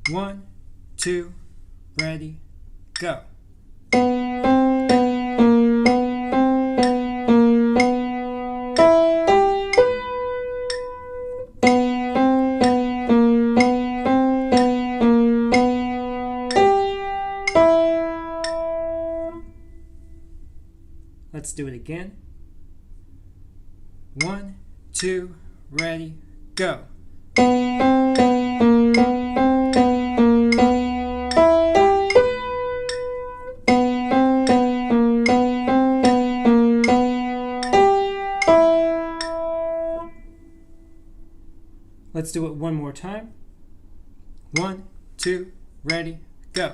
1, 2, ready, go. Let's do it again. 1, 2, ready, go. Let's do it one more time. 1, 2, ready, go.